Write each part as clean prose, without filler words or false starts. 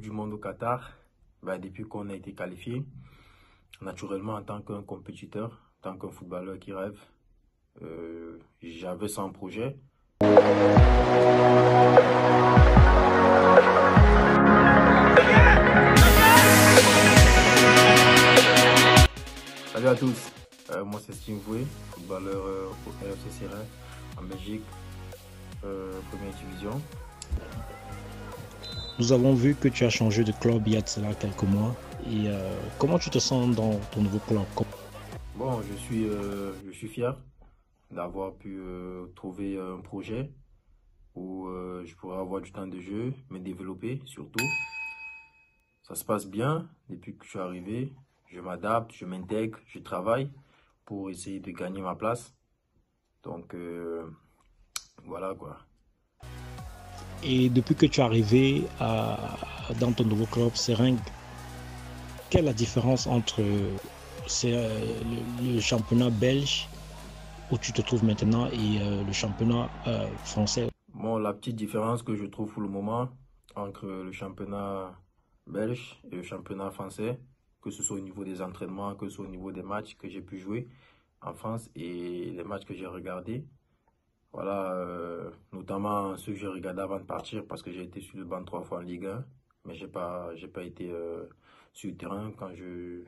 du Monde au Qatar, depuis qu'on a été qualifié, naturellement en tant qu'un compétiteur, en tant qu'un footballeur qui rêve, j'avais ça en projet. Salut à tous, moi c'est Steve Voué, footballeur au RFC Serein en Belgique, première division. Nous avons vu que tu as changé de club il y a de cela quelques mois. Et comment tu te sens dans ton nouveau club? Bon, je suis fier d'avoir pu trouver un projet où je pourrais avoir du temps de jeu, me développer surtout. Ça se passe bien depuis que je suis arrivé. Je m'adapte, je m'intègre, je travaille pour essayer de gagner ma place. Donc voilà quoi. Et depuis que tu es arrivé dans ton nouveau club Seringue, quelle est la différence entre le championnat belge où tu te trouves maintenant et le championnat français? Bon, la petite différence que je trouve pour le moment entre le championnat belge et le championnat français, que ce soit au niveau des entraînements, que ce soit au niveau des matchs que j'ai pu jouer en France et les matchs que j'ai regardés. Voilà, notamment ceux que j'ai regardés avant de partir parce que j'ai été sur le banc 3 fois en Ligue 1, mais j'ai pas été sur le terrain. Quand je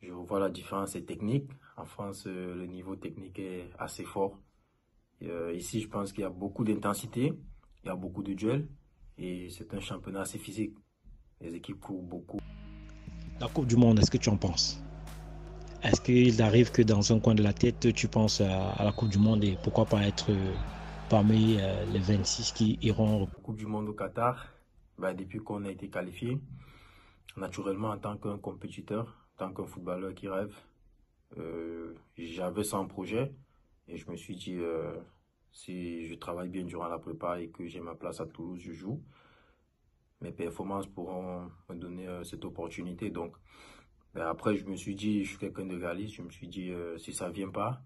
revois la différence, c'est technique. En France, le niveau technique est assez fort. Ici, je pense qu'il y a beaucoup d'intensité, il y a beaucoup de duels et c'est un championnat assez physique. Les équipes courent beaucoup. La Coupe du Monde, est-ce que tu en penses? Est-ce qu'il arrive que dans un coin de la tête, tu penses à la Coupe du Monde et pourquoi pas être parmi les 26 qui iront? Coupe du Monde au Qatar, depuis qu'on a été qualifié, naturellement en tant qu'un compétiteur, en tant qu'un footballeur qui rêve, j'avais ça en projet et je me suis dit si je travaille bien durant la prépa et que j'ai ma place à Toulouse, je joue. Mes performances pourront me donner cette opportunité. Donc, après, je me suis dit, je suis quelqu'un de réaliste, je me suis dit, si ça ne vient pas,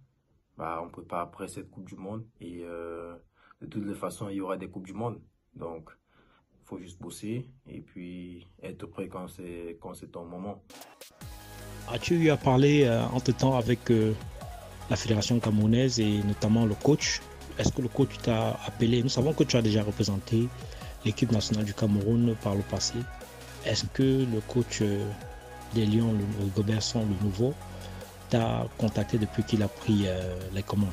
on ne peut pas après cette Coupe du Monde. Et de toutes les façons, il y aura des Coupes du Monde. Donc, il faut juste bosser et puis être prêt quand c'est ton moment. As-tu eu à parler entre-temps avec la fédération camerounaise et notamment le coach? Est-ce que le coach t'a appelé? Nous savons que tu as déjà représenté l'équipe nationale du Cameroun par le passé. Est-ce que le coach des Lions, le Goberson, le nouveau, t'a contacté depuis qu'il a pris les commandes?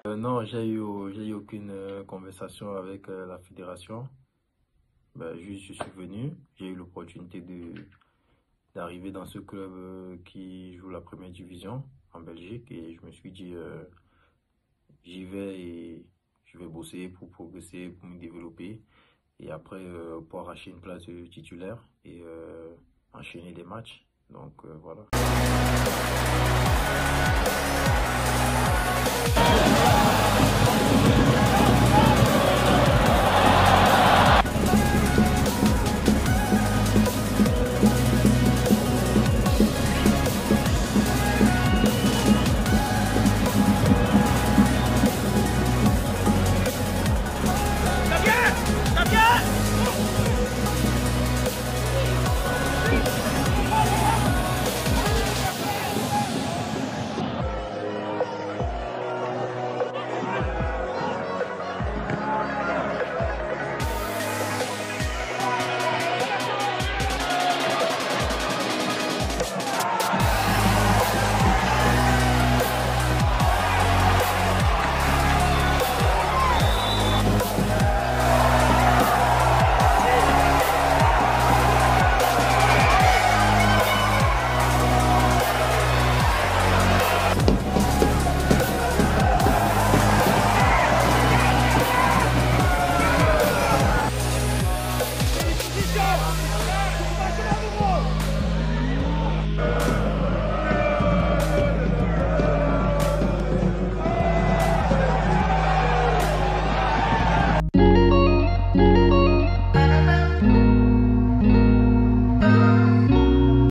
Non, j'ai eu aucune conversation avec la fédération. Juste, je suis venu, j'ai eu l'opportunité d'arriver dans ce club qui joue la première division en Belgique et je me suis dit j'y vais et je vais bosser pour progresser, pour me développer et après pour arracher une place de titulaire et enchaîner des matchs. Donc voilà.